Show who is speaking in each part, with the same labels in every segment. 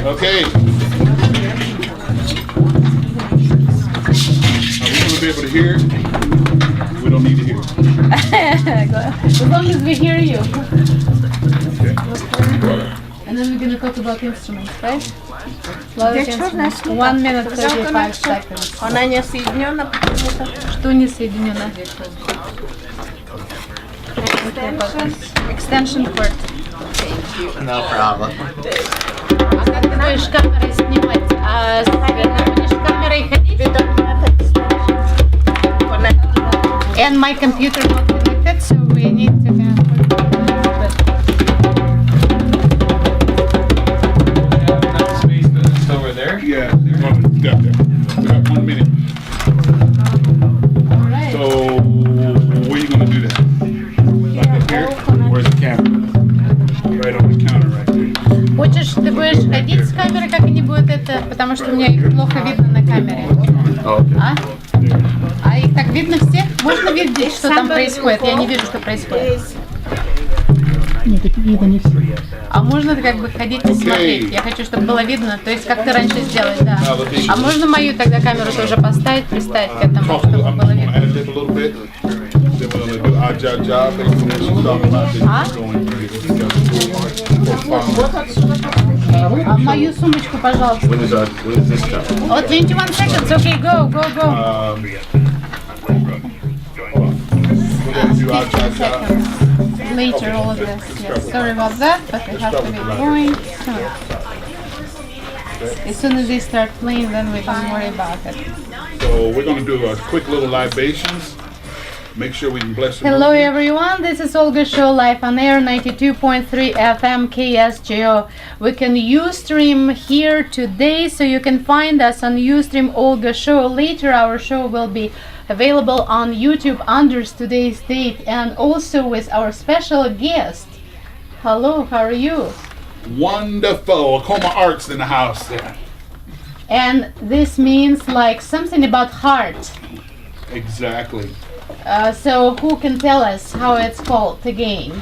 Speaker 1: Okay. Are we going to be able to hear? We don't need to hear.
Speaker 2: As long as we hear you.
Speaker 1: Okay.
Speaker 2: And then we're going to talk about instruments, right? 1 minute 35 seconds.
Speaker 3: Она не соединена почему-то.
Speaker 2: Что не соединено? Extension cord.
Speaker 4: No problem.
Speaker 2: А как ты будешь камерой снимать? Будешь камерой ходить? And my computer not connected, so we need to
Speaker 5: Space that's over there.
Speaker 1: Yeah, they're going to get there. We got 1 minute.
Speaker 2: Alright.
Speaker 1: So, where are you going to do that? Like up here? Where's the camera? Right on the counter right there.
Speaker 2: Хочешь, ты будешь ходить с камерой, как они будут это, потому что у меня их плохо видно на камере. А? А их так видно всех? Можно видеть, что там происходит? Я не вижу, что происходит.
Speaker 6: Нет, так видно не все.
Speaker 2: А можно как бы ходить и смотреть? Я хочу, чтобы было видно, то есть как ты раньше сделать, да. А можно мою тогда камеру тоже поставить, приставить к этому, чтобы
Speaker 1: I'm
Speaker 2: было
Speaker 1: going to
Speaker 2: видно?
Speaker 1: edit it a little bit. Then we're going to do our job based on what she's talking about. Then we're going to get
Speaker 2: А мою сумочку, пожалуйста.
Speaker 4: When is this coming?
Speaker 2: Oh, 21 seconds. Okay, go.
Speaker 1: We're going to do our
Speaker 2: 15
Speaker 1: job.
Speaker 2: seconds. Later, all of this. Yes. Sorry about that, but we have to be going soon. As soon as they start playing, then we don't worry about it.
Speaker 1: So we're going to do a quick little libations. Make sure we can bless the
Speaker 2: Hello
Speaker 1: movie.
Speaker 2: everyone, this is Olga Show live on air 92.3 FM KSGO. We can Ustream here today, so you can find us on Ustream Olga Show. Later our show will be available on YouTube under today's date, and also with our special guest. Hello, how are you?
Speaker 1: Wonderful. Coma Arts in the house there.
Speaker 2: And this means like something about heart.
Speaker 1: Exactly.
Speaker 2: So who can tell us how it's called again?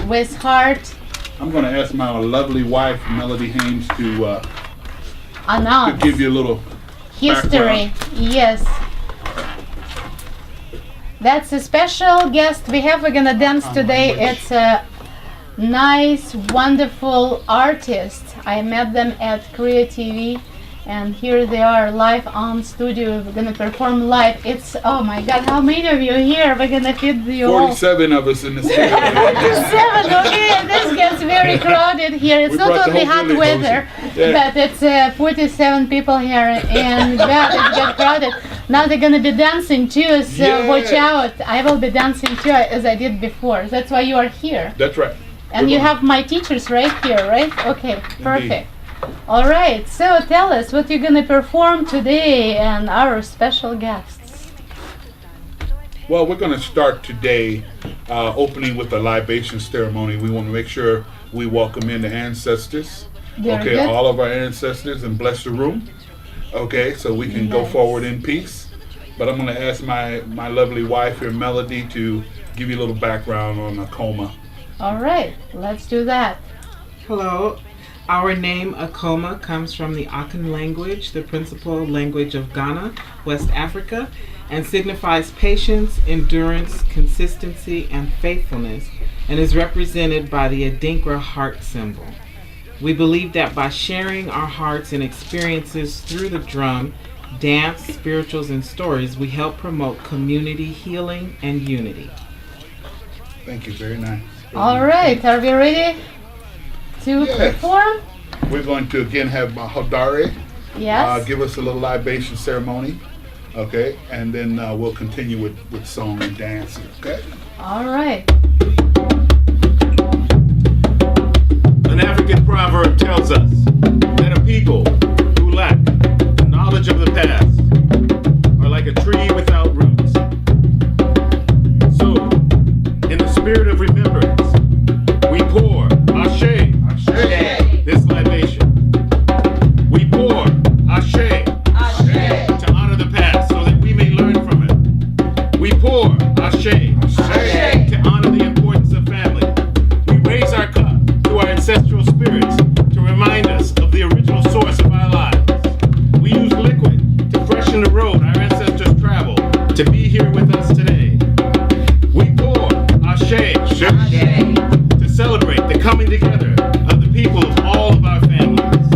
Speaker 2: With heart
Speaker 1: I'm going to ask my lovely wife, Melody Haynes, to
Speaker 2: announce.
Speaker 1: give you a little
Speaker 2: History, yes. That's a special guest we have. We're gonna dance today. It's a nice, wonderful artist. I met them at Korea TV, and here they are live on studio. We're gonna perform live. It's, oh my God, how many of you here? We're gonna feed you all.
Speaker 1: 47 of us in the studio.
Speaker 2: 47, okay, this gets very crowded here. It's
Speaker 1: We
Speaker 2: not
Speaker 1: brought the
Speaker 2: only
Speaker 1: whole
Speaker 2: hot
Speaker 1: village,
Speaker 2: weather,
Speaker 1: yeah.
Speaker 2: but it's 47 people here, and God, it gets crowded. Now they're gonna be dancing too, so
Speaker 1: Yeah.
Speaker 2: watch out. I will be dancing too, as I did before. That's why you are here.
Speaker 1: That's right.
Speaker 2: And you have my teachers right here, right? Okay, perfect. All right, so tell us what you're gonna perform today and our special guests.
Speaker 1: Well, we're going to start today opening with a libation ceremony. We want to make sure we welcome in the ancestors.
Speaker 2: Very
Speaker 1: Okay,
Speaker 2: good.
Speaker 1: all of our ancestors, and bless the room. Okay, so we can go
Speaker 2: Nice.
Speaker 1: forward in peace. But I'm going to ask my lovely wife here, Melody, to give you a little background on Akoma.
Speaker 2: All right, let's do that.
Speaker 7: Hello. Our name Akoma comes from the Akan language, the principal language of Ghana, West Africa, and signifies patience, endurance, consistency, and faithfulness, and is represented by the Adinkra heart symbol. We believe that by sharing our hearts and experiences through the drum, dance, spirituals, and stories, we help promote community healing and unity.
Speaker 1: Thank you, very nice.
Speaker 2: All right, are we ready to
Speaker 1: Yes.
Speaker 2: perform?
Speaker 1: We're going to again have Hodare
Speaker 2: Yes.
Speaker 1: give us a little libation ceremony. Okay, and then we'll continue with song and dance. Okay.
Speaker 2: All right.
Speaker 8: An African proverb tells us that a people who lack the knowledge of the past are like a tree without roots. So, in the spirit of remembrance, we pour Ashe, this libation. We pour Ashe, to honor the past so that we may learn from it. We pour Ashe, to honor the importance of the original source of our lives. We use liquid to freshen the road our ancestors traveled to be here with us today. We pour ashe to celebrate the coming together of the people of all of our families.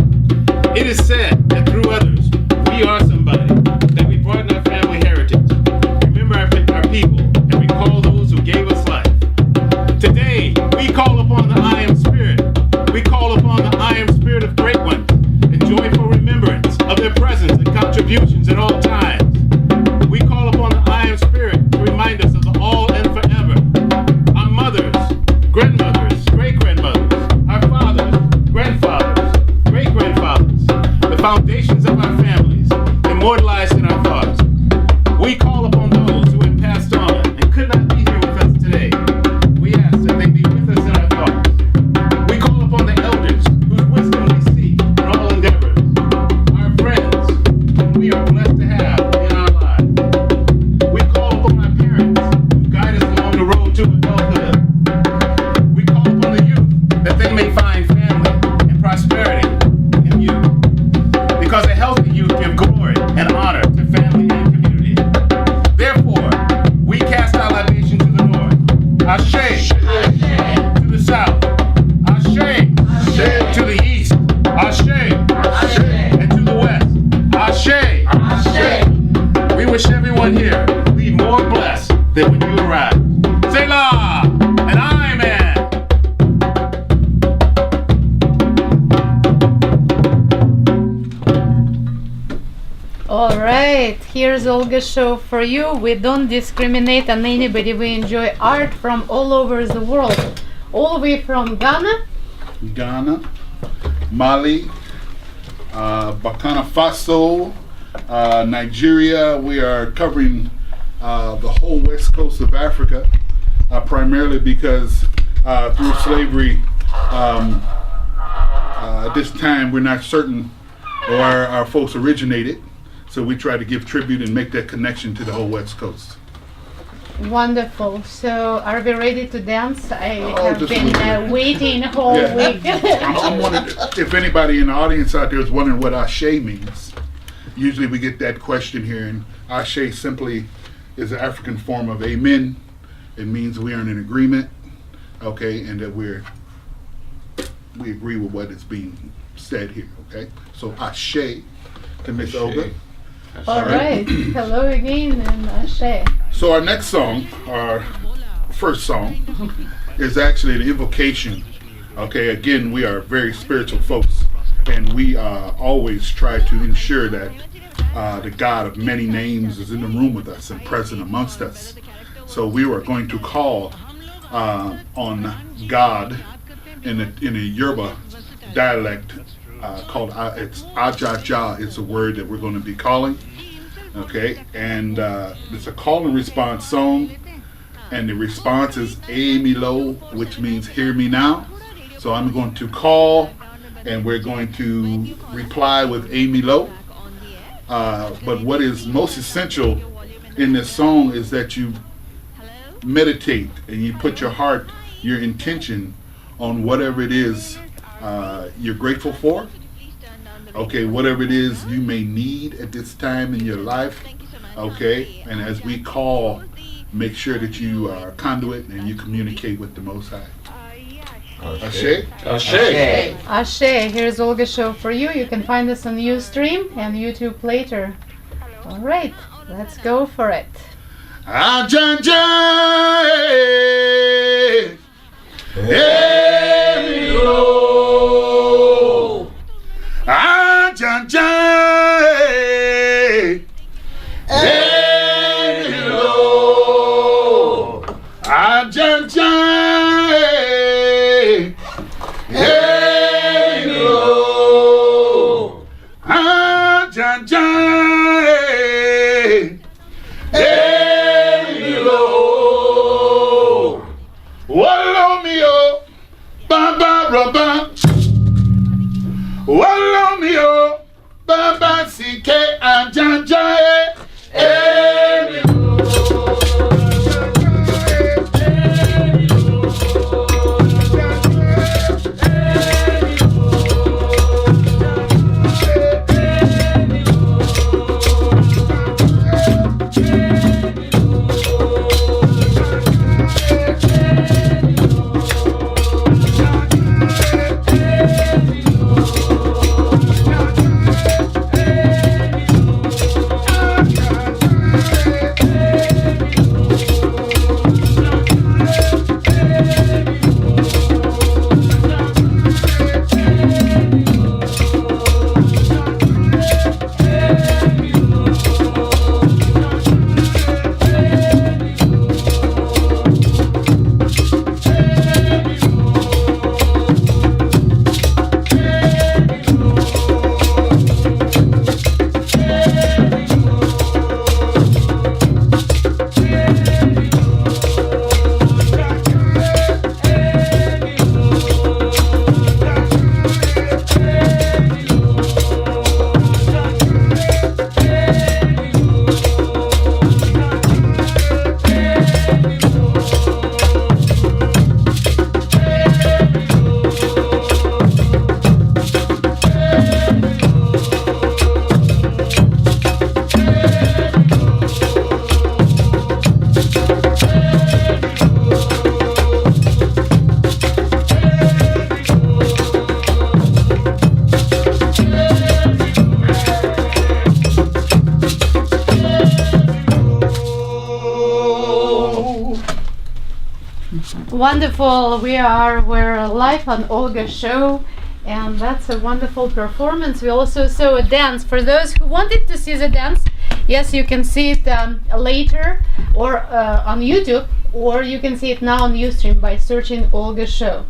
Speaker 8: It is said that through others, we are somebody, that we broaden our family heritage, remember our people, and recall those who gave us life. Today, we call upon the I Am Spirit. We call upon the I Am Spirit of great ones in joyful remembrance of their presence and contributions at all times. We call upon the I Am Spirit to remind us of the all and forever. Our mothers, grandmothers, great-grandmothers, our fathers, grandfathers, great-grandfathers, the foundations of our families, immortalized in our thoughts. We call upon those who have passed on and could not be here with us today. We ask that they be with us in our thoughts. We call upon the elders whose wisdom we seek in all endeavors. Our friends whom we are blessed to have in our lives. We call upon our parents who guide us along the road to adulthood. We call upon the youth that they may find family and prosperity in youth. Because a healthy youth gives glory and honor to family and community. Therefore, we cast our libation to the north. Ashe. To the south. Ashe. To the east. Ashe. And to the west. Ashe. We wish everyone here leave more blessed than when you arrived. Selah and Amen.
Speaker 2: All right, here's Olga's show for you. We don't discriminate on anybody. We enjoy art from all over the world. All the way from Ghana.
Speaker 1: Ghana, Mali, Burkina Faso, Nigeria. We are covering the whole west coast of Africa, primarily because through slavery, at this time we're not certain where our folks originated. So we try to give tribute and make that connection to the whole west coast.
Speaker 2: Wonderful. So, are we ready to dance? I have
Speaker 1: just
Speaker 2: been
Speaker 1: a little
Speaker 2: waiting whole
Speaker 1: Yeah.
Speaker 2: week.
Speaker 1: I'm wondering if anybody in the audience out there is wondering what ashe means. Usually we get that question here, and ashe simply is an African form of amen. It means we are in an agreement, okay, and that we agree with what is being said here, okay? So ashe to Miss Olga.
Speaker 2: All right. Hello again, and Ashe.
Speaker 1: So our next song, our first song, is actually an invocation. Okay, again, we are very spiritual folks, and we always try to ensure that the God of many names is in the room with us and present amongst us. So we are going to call on God in a Yoruba dialect called it's Ajaja. It's a word that we're going to be calling. Okay, and it's a call and response song, and the response is Emilo, which means hear me now. So I'm going to call, and we're going to reply with Emilo. But what is most essential in this song is that you meditate and you put your heart, your intention on whatever it is you're grateful for. Okay, whatever it is you may need at this time in your life. Okay, and as we call, make sure that you are a conduit and you communicate with the Most High. Ashe?
Speaker 4: Ashe.
Speaker 2: Ashe, here's Olga show for you. You can find us on Ustream and YouTube later. All right, let's go for it.
Speaker 1: Ajanje, Emilo, Ajanje, Emilo, Ajanje, Emilo, Ajanje, Emilo, Walomio, Baba Rabba, Walomio, Baba Sike, Ajanje, Emilo.
Speaker 2: Wonderful. We're live on Olga show, and that's a wonderful performance. We also saw a dance. For those who wanted to see the dance, yes, you can see it later or on YouTube, or you can see it now on Ustream by searching Olga show.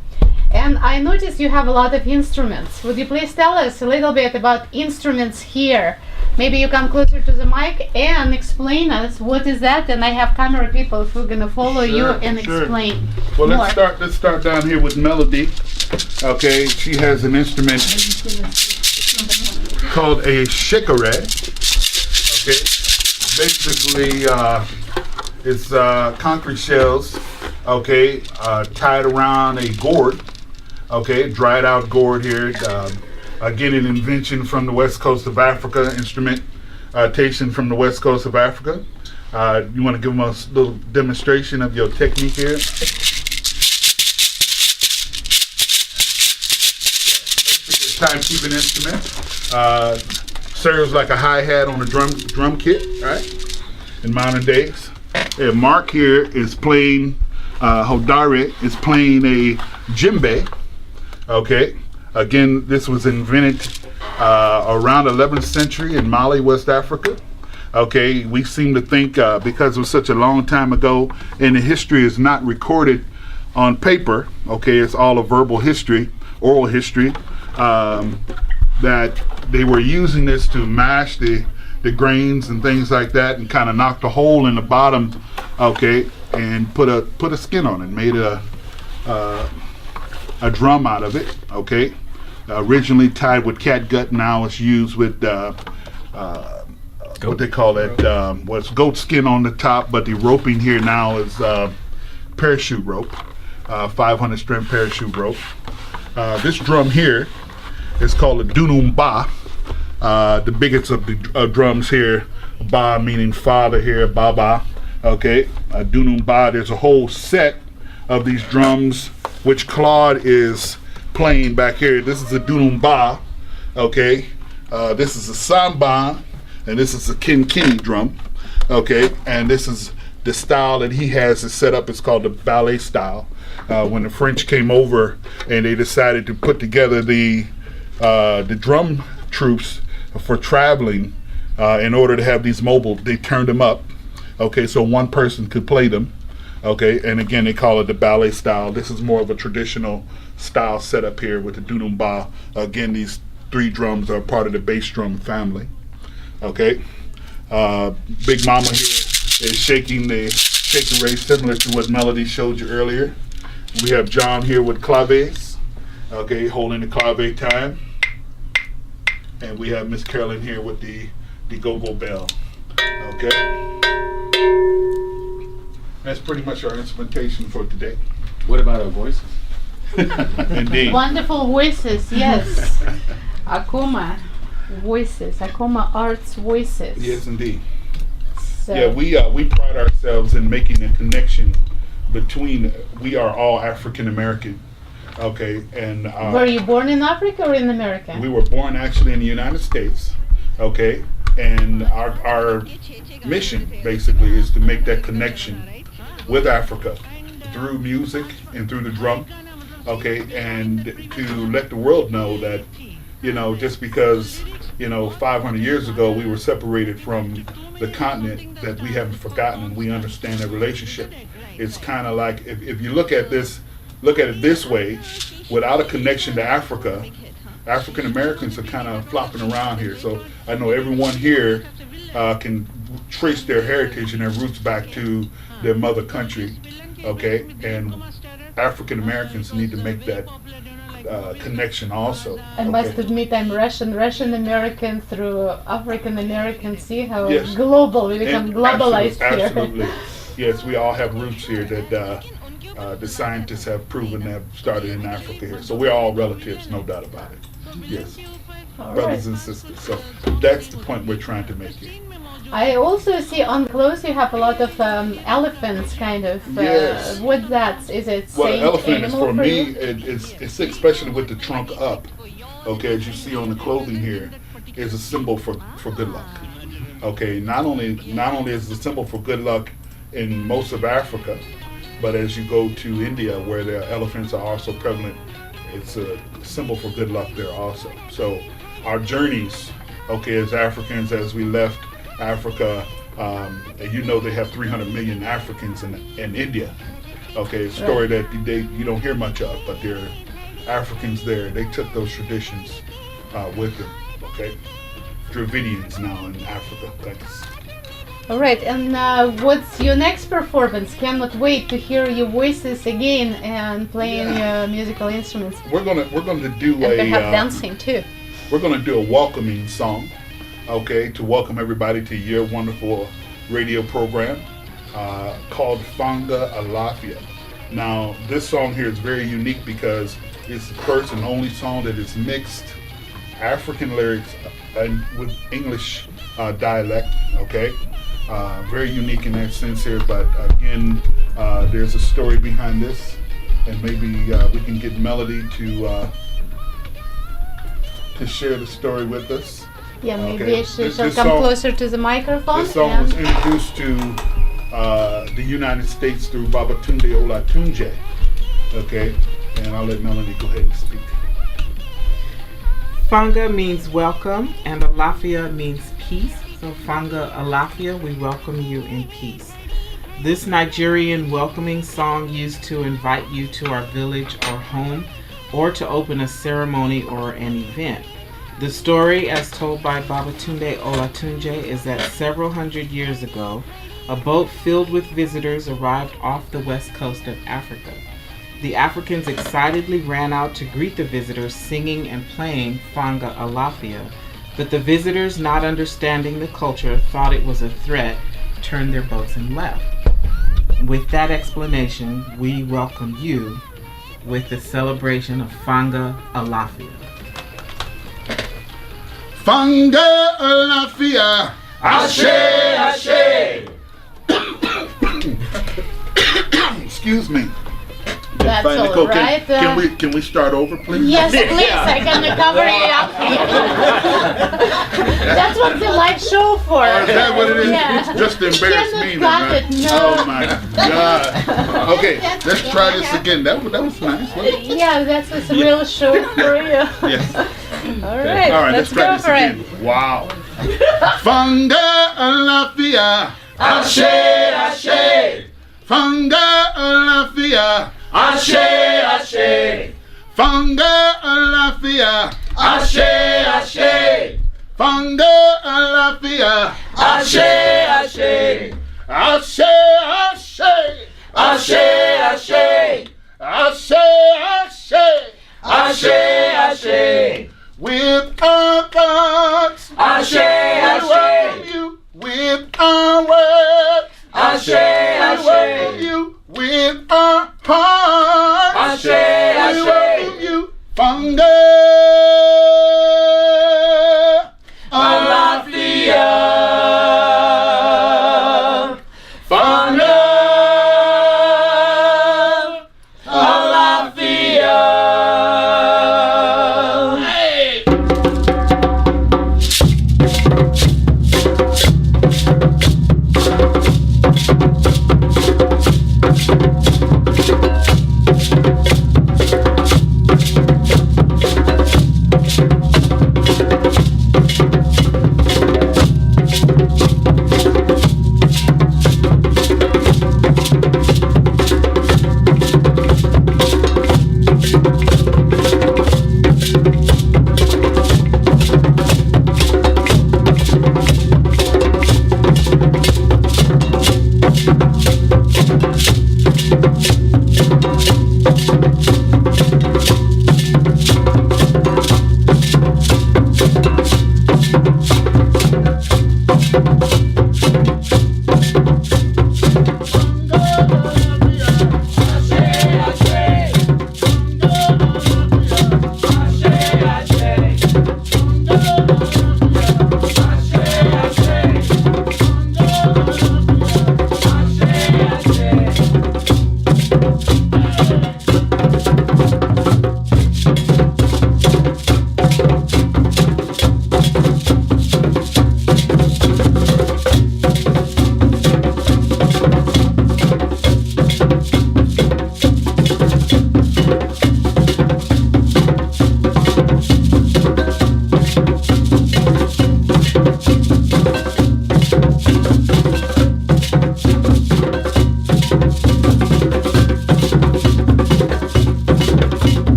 Speaker 2: And I noticed you have a lot of instruments. Would you please tell us a little bit about instruments here? Maybe you come closer to the mic and explain us what is that. And I have camera people who are gonna follow you and explain.
Speaker 1: Well,
Speaker 2: more.
Speaker 1: let's start down here with Melody. Okay, she has an instrument called a shikare. Okay, basically it's concrete shells. Okay, tied around a gourd. Okay, dried out gourd here. Again, an invention from the west coast of Africa, instrumentation from the west coast of Africa. You want to give them a little demonstration of your technique here? Time-keeping instrument. Serves like a hi-hat on a drum kit, right? In modern days. And Mark here is playing, Hodare is playing a djembe. Okay. Again, this was invented around 11th century in Mali, West Africa. Okay, we seem to think because it was such a long time ago and the history is not recorded on paper, okay, it's all a verbal history, oral history, that they were using this to mash the grains and things like that and kind of knocked a hole in the bottom, okay, and put a skin on it, made a drum out of it, okay. Originally tied with catgut, now it's used with what they call it, what's goat skin on the top, but the roping here now is parachute rope, 500 strength parachute rope. This drum here is called a dunumba, the biggest of the drums here, ba meaning father here, baba, okay. Dunumba, there's a whole set of these drums which Claude is playing back here. This is a dunumba, okay. This is a samba, and this is a kinkini drum, okay. And this is the style that he has set up. It's called the ballet style. When the French came over and they decided to put together the drum troops for traveling, in order to have these mobile, they turned them up, okay, so one person could play them. Okay, and again, they call it the ballet style. This is more of a traditional style setup here with the dunumba. Again, these three drums are part of the bass drum family. Okay, Big Mama here is shaking the ray similar to what Melody showed you earlier. We have John here with claves, okay, holding the clave time. And we have Miss Carolyn here with the go-go bell, okay. That's pretty much our instrumentation for today.
Speaker 8: What about our voices?
Speaker 1: Indeed.
Speaker 2: Wonderful voices, yes. Akoma voices, Akoma Arts voices.
Speaker 1: Yes, indeed.
Speaker 2: So,
Speaker 1: Yeah, we pride ourselves in making a connection between. We are all African American, okay, and
Speaker 2: were you born in Africa or in America?
Speaker 1: we were born actually in the United States, okay, and our mission basically is to make that connection with Africa through music and through the drum, okay, and to let the world know that, you know, just because, you know, 500 years ago we were separated from the continent, that we haven't forgotten and we understand that relationship. It's kind of like, if you look at it this way, without a connection to Africa, African Americans are kind of flopping around here. So I know everyone here can trace their heritage and their roots back to their mother country, okay? And African Americans need to make that connection also.
Speaker 2: I must admit I'm Russian American through African American. See how
Speaker 1: Yes.
Speaker 2: global we become,
Speaker 1: And
Speaker 2: globalized
Speaker 1: absolutely.
Speaker 2: here.
Speaker 1: Yes, we all have roots here that the scientists have proven have started in Africa here. So we're all relatives, no doubt about it. Yes,
Speaker 2: All
Speaker 1: brothers
Speaker 2: right.
Speaker 1: and sisters. So that's the point we're trying to make here.
Speaker 2: I also see on clothes you have a lot of elephants, kind of.
Speaker 1: Yes.
Speaker 2: What's that? Is it
Speaker 1: Well,
Speaker 2: saint
Speaker 1: the elephant is
Speaker 2: animal
Speaker 1: for me.
Speaker 2: you?
Speaker 1: It's especially with the trunk up. Okay, as you see on the clothing here, is a symbol for good luck. Okay, not only is it a symbol for good luck in most of Africa, But as you go to India, where the elephants are also prevalent, it's a symbol for good luck there also. So our journeys, okay, as Africans, as we left Africa, and you know they have 300 million Africans in India. Okay, a story that you don't hear much of, but there are Africans there. They took those traditions with them. Okay, Dravidians now in Africa. Thanks.
Speaker 2: All right, and what's your next performance? Cannot wait to hear your voices again and playing your musical instruments.
Speaker 1: We're gonna do
Speaker 2: And
Speaker 1: a
Speaker 2: perhaps dancing too.
Speaker 1: we're gonna do a welcoming song, okay, to welcome everybody to your wonderful radio program called Fanga Alafia. Now, this song here is very unique because it's the first and only song that is mixed African lyrics and with English dialect, okay? Very unique in that sense here, but again, there's a story behind this, and maybe we can get Melody to share the story with us.
Speaker 2: Yeah, maybe
Speaker 1: Okay.
Speaker 2: she
Speaker 1: This
Speaker 2: shall come
Speaker 1: song-
Speaker 2: closer to the microphone.
Speaker 1: This song
Speaker 2: and
Speaker 1: was introduced to the United States through Babatunde Olatunji, okay? And I'll let Melody go ahead and speak.
Speaker 7: Fanga means welcome, and Alafia means peace. So Fanga Alafia, we welcome you in peace. This Nigerian welcoming song used to invite you to our village or home, or to open a ceremony or an event. The story, as told by Babatunde Olatunji, is that several hundred years ago, a boat filled with visitors arrived off the west coast of Africa. The Africans excitedly ran out to greet the visitors, singing and playing Fanga Alafia, but the visitors, not understanding the culture, thought it was a threat, turned their boats and left. With that explanation, we welcome you with the celebration of Fanga Alafia.
Speaker 1: Fanga Alafia,
Speaker 4: Ashe, Ashe.
Speaker 1: excuse me.
Speaker 2: That's
Speaker 1: Find the
Speaker 2: all
Speaker 1: coke.
Speaker 2: right.
Speaker 1: Can we start over, please?
Speaker 2: Yes, please. I'm gonna cover you up. That's what the live show for.
Speaker 1: Oh, is that what it is?
Speaker 2: Yeah.
Speaker 1: Just to embarrass
Speaker 2: Cannot
Speaker 1: me,
Speaker 2: cut
Speaker 1: then,
Speaker 2: it,
Speaker 1: right?
Speaker 2: no.
Speaker 1: Oh my God. Okay, let's try this again. That was nice. Wasn't it?
Speaker 2: Yeah, that's a real show for you.
Speaker 1: Yes.
Speaker 2: All right,
Speaker 1: All right,
Speaker 2: let's
Speaker 1: let's try
Speaker 2: go
Speaker 1: this
Speaker 2: for
Speaker 1: again.
Speaker 2: it.
Speaker 1: Wow. Fanga Alafia,
Speaker 4: Ashe, Ashe.
Speaker 1: Fanga Alafia,
Speaker 4: Ashe, Ashe.
Speaker 1: Fanga Alafia,
Speaker 4: Ashe, Ashe.
Speaker 1: Fanga Alafia,
Speaker 4: Ashe, Ashe.
Speaker 1: Ashe, Ashe,
Speaker 4: Ashe, Ashe.
Speaker 1: Ashe, Ashe,
Speaker 4: Ashe, Ashe.
Speaker 1: with our thoughts,
Speaker 4: Ashe,
Speaker 1: we welcome
Speaker 4: Ashe.
Speaker 1: you with our words,
Speaker 4: Ashe,
Speaker 1: we welcome
Speaker 4: Ashe.
Speaker 1: you with our hearts,
Speaker 4: Ashe,
Speaker 1: we
Speaker 4: Ashe.
Speaker 1: welcome you, Fanga
Speaker 4: Alafia. Fanga Alafia.
Speaker 1: Hey!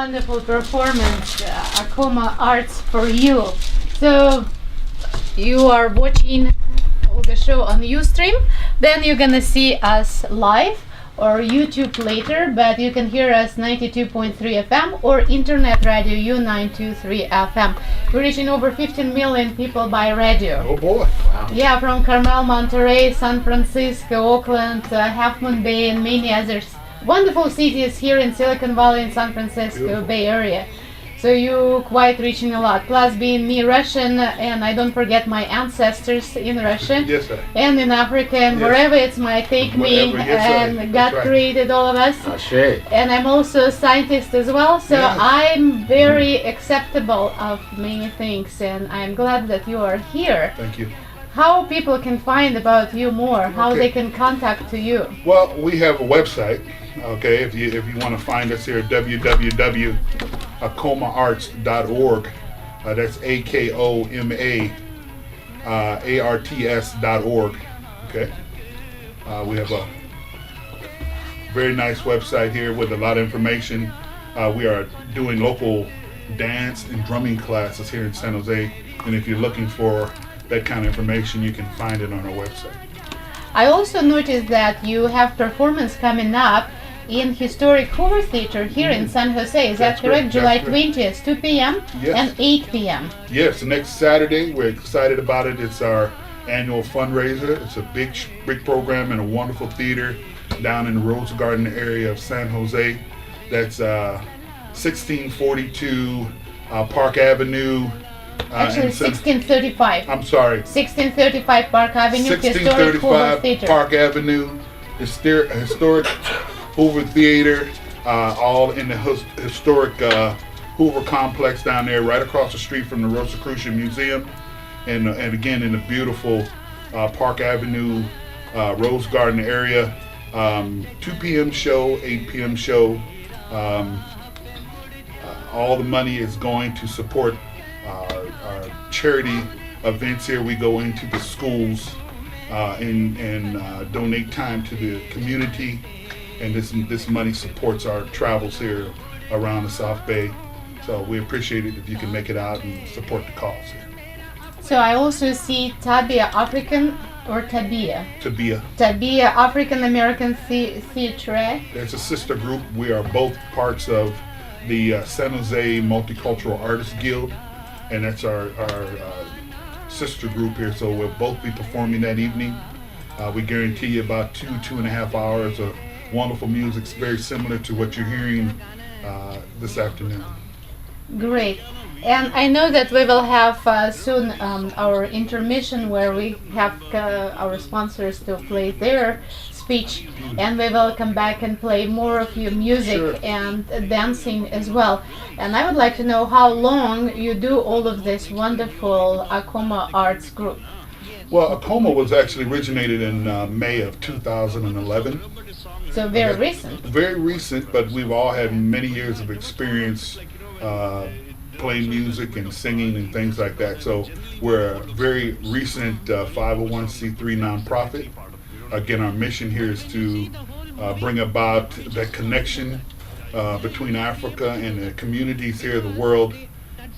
Speaker 2: wonderful performance, Akoma Arts for you. So you are watching the show on Ustream, then you're gonna see us live or YouTube later, but you can hear us 92.3 FM or Internet Radio U923 FM. We're reaching over 15 million people by radio.
Speaker 1: Oh boy.
Speaker 2: Yeah, from Carmel, Monterey, San Francisco, Oakland, Half Moon Bay, and many others. Wonderful cities here in Silicon Valley and San Francisco
Speaker 1: Beautiful.
Speaker 2: Bay Area. So you quite reaching a lot. Plus being me Russian, and I don't forget my ancestors in Russia
Speaker 1: Yes, sir.
Speaker 2: and in Africa and
Speaker 1: Yes.
Speaker 2: wherever it's my take me,
Speaker 1: Wherever, yes, sir.
Speaker 2: and
Speaker 1: That's
Speaker 2: God
Speaker 1: right.
Speaker 2: created all of us.
Speaker 4: Ashe.
Speaker 2: And I'm also a scientist as well, so
Speaker 1: Yes.
Speaker 2: I'm very acceptable of many things, and I'm glad that you are here.
Speaker 1: Thank you.
Speaker 2: How people can find about you more, how
Speaker 1: Okay.
Speaker 2: they can contact to you.
Speaker 1: Well, we have a website. Okay, if you want to find us here, www.akomaarts.org. That's AKOMA ARTS.org. Okay, we have a very nice website here with a lot of information. We are doing local dance and drumming classes here in San Jose, and if you're looking for that kind of information, you can find it on our website.
Speaker 2: I also noticed that you have performance coming up in historic Hoover Theater here in San Jose. Is
Speaker 1: That's
Speaker 2: that correct?
Speaker 1: correct,
Speaker 2: July
Speaker 1: that's correct.
Speaker 2: 20th, 2 p.m.
Speaker 1: Yes.
Speaker 2: and 8 p.m.
Speaker 1: Yes, next Saturday. We're excited about it. It's our annual fundraiser. It's a big program in a wonderful theater down in the Rose Garden area of San Jose. That's 1642 Park Avenue.
Speaker 2: Actually,
Speaker 1: in San-
Speaker 2: 1635.
Speaker 1: I'm sorry.
Speaker 2: 1635 Park Avenue, historic Hoover
Speaker 1: 1635
Speaker 2: Theater.
Speaker 1: Park Avenue, historic Hoover Theater, all in the historic Hoover complex down there, right across the street from the Rosicrucian Museum, and again in the beautiful Park Avenue, Rose Garden area. 2 p.m. show, 8 p.m. show. All the money is going to support our charity events here. We go into the schools and donate time to the community, and this money supports our travels here around the South Bay. So we appreciate it if you can make it out and support the cause here.
Speaker 2: So I also see Tabia African or Tabia. Tabia African American Theatre.
Speaker 1: There's a sister group. We are both parts of the San Jose Multicultural Artists Guild, and that's our sister group here. So we'll both be performing that evening. We guarantee you about 2.5 hours of wonderful music, very similar to what you're hearing this afternoon.
Speaker 2: Great. And I know that we will have soon our intermission where we have our sponsors to play their speech, and we will come back and play more of your music
Speaker 1: Sure.
Speaker 2: and dancing as well. And I would like to know how long you do all of this wonderful Akoma Arts group.
Speaker 1: Well, Akoma was actually originated in May of 2011.
Speaker 2: So very recent.
Speaker 1: Very recent, but we've all had many years of experience playing music and singing and things like that. So we're a very recent 501c3 nonprofit. Again, our mission here is to bring about that connection between Africa and the communities here of the world,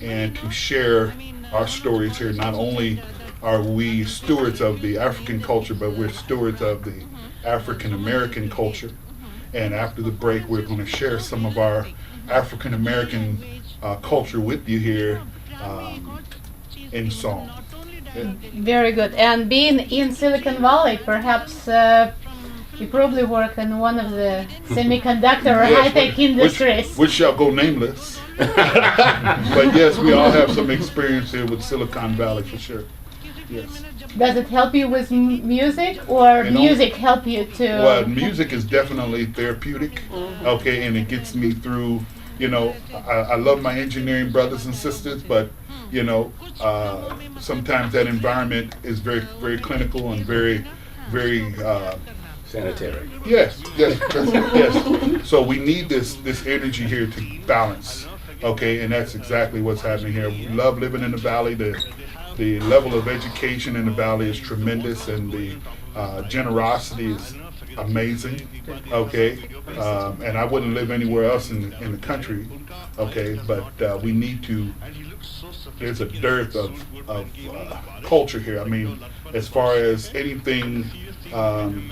Speaker 1: and to share our stories here. Not only are we stewards of the African culture, but we're stewards of the African American culture. And after the break, we're going to share some of our African American culture with you here in song. Yeah.
Speaker 2: Very good. And being in Silicon Valley, perhaps you probably work in one of the semiconductor or
Speaker 1: Yes,
Speaker 2: high-tech industries.
Speaker 1: which shall go nameless. But yes, we all have some experience here with Silicon Valley for sure. Yes.
Speaker 2: Does it help you with music, or
Speaker 1: You know,
Speaker 2: music help you to?
Speaker 1: Well, music is definitely therapeutic, okay, and it gets me through. You know, I love my engineering brothers and sisters, but you know, sometimes that environment is very, very clinical and very, very.
Speaker 4: Sanitary.
Speaker 1: Yes. Yes. So we need this energy here to balance, okay, and that's exactly what's happening here. We love living in the valley. The level of education in the valley is tremendous, and the generosity is amazing. Okay, and I wouldn't live anywhere else in the country Okay, but we need to. There's a dearth of culture here. I mean, as far as anything on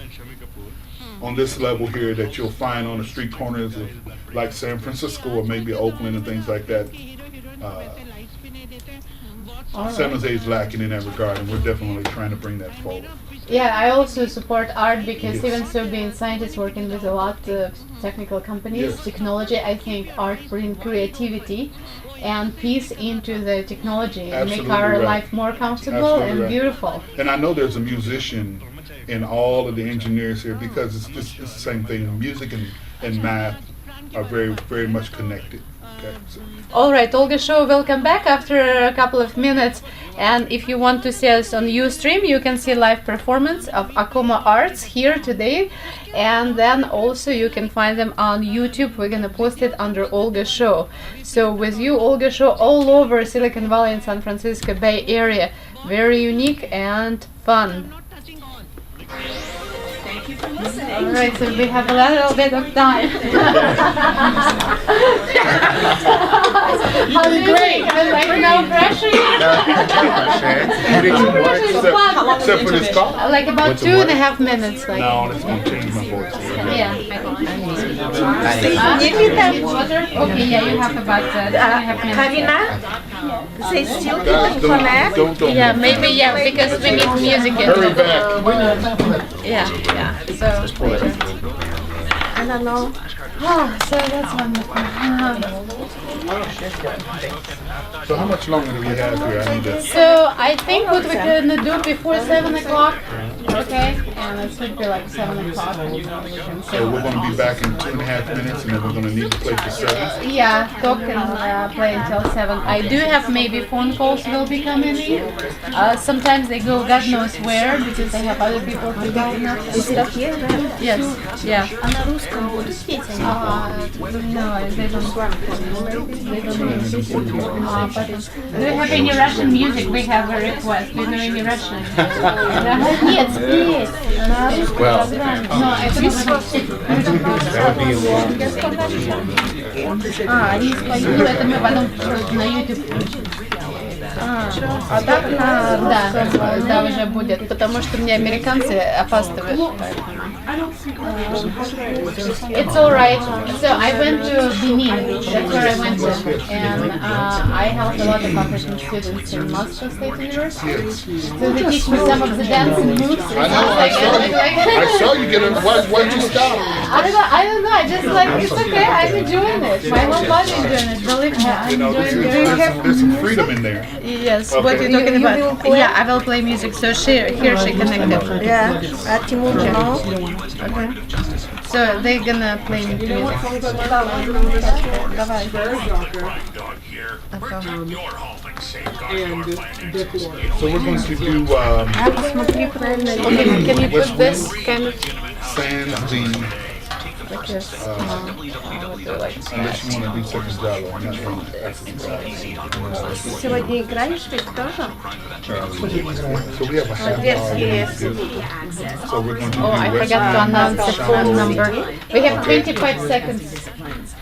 Speaker 1: this level here that you'll find on the street corners of like San Francisco or maybe Oakland and things like that. San Jose is lacking in that regard, and we're definitely trying to bring that forward.
Speaker 2: Yeah, I also support art because
Speaker 1: Yes.
Speaker 2: even so being scientists working with a lot of technical companies,
Speaker 1: Yes.
Speaker 2: technology, I think art brings creativity and peace into the technology and make
Speaker 1: Absolutely
Speaker 2: our
Speaker 1: right.
Speaker 2: life more comfortable
Speaker 1: Absolutely
Speaker 2: and
Speaker 1: right.
Speaker 2: beautiful.
Speaker 1: And I know there's a musician in all of the engineers here because it's the same thing. Music and math are very, very much connected. Okay. So,
Speaker 2: All right, Olga Show will come back after a couple of minutes. And if you want to see us on Ustream, you can see live performance of Akoma Arts here today. And then also you can find them on YouTube. We're going to post it under Olga Show. So with you, Olga Show all over Silicon Valley and San Francisco Bay Area. Very unique and fun. All right, so we have a little bit of time. How do you think? Like no pressure?
Speaker 1: except for this call.
Speaker 2: Like about 2.5 minutes. Like.
Speaker 1: No, that's going to change my voice.
Speaker 2: Yeah.
Speaker 3: Give me that.
Speaker 2: Water? Okay, yeah, you have about 2.5 minutes.
Speaker 3: Karina, they still
Speaker 1: Guys,
Speaker 3: can connect.
Speaker 1: don't
Speaker 2: Yeah, maybe, yeah, because we need music in
Speaker 1: hurry
Speaker 2: it.
Speaker 1: back.
Speaker 2: Yeah, yeah. So,
Speaker 3: I don't know.
Speaker 2: oh, so that's wonderful.
Speaker 1: So how much longer do we have here? I need to.
Speaker 2: So I think what we're gonna do before 7 o'clock, okay? And it should be like 7 o'clock. And we can
Speaker 1: So we're going to be back in 2.5 minutes, and then we're going to need to play for 7.
Speaker 2: yeah, talk and play until 7. I do have maybe phone calls will be coming in. Sometimes they go God knows where because they have other people to go and stuff. Yes, yeah. No, they don't. They don't know. But do you have any Russian music? We have a request. Do you know any Russian? Нет, please.
Speaker 4: Well,
Speaker 2: No, это
Speaker 4: that would be
Speaker 2: они споют, ну это мы потом просто на YouTube.
Speaker 3: А так на
Speaker 2: Да, уже будет, потому что мне американцы опаздывают. It's alright. So I went to Benin. That's where I went to, and I helped a lot of African students in Moscow State University. So they teach me some of the dance and moves.
Speaker 1: I know, I saw you get it. Why'd you stop?
Speaker 2: I don't know. I just like it's okay. I'm enjoying it. My whole body enjoying it. Believe me, I'm
Speaker 1: You know,
Speaker 2: enjoying it.
Speaker 1: there's some freedom in there.
Speaker 2: Yes.
Speaker 1: Okay.
Speaker 2: What are you talking
Speaker 3: You
Speaker 2: about?
Speaker 3: will play?
Speaker 2: Yeah, I will play music. So here she connected.
Speaker 3: Yeah, Тимур, no.
Speaker 2: So they're gonna play music. Давай.
Speaker 1: So we're going to do
Speaker 3: Смотри, правильно.
Speaker 2: Okay, can you put this kind of
Speaker 1: Sans the,
Speaker 2: like this?
Speaker 1: unless you want to do second dialogue. I'm not going to ask you.
Speaker 3: Сегодня играешь ведь тоже?
Speaker 1: So we have a half hour.
Speaker 3: Детские.
Speaker 1: So we're going to do
Speaker 2: Oh, I forgot to announce the phone number. We have 25 seconds.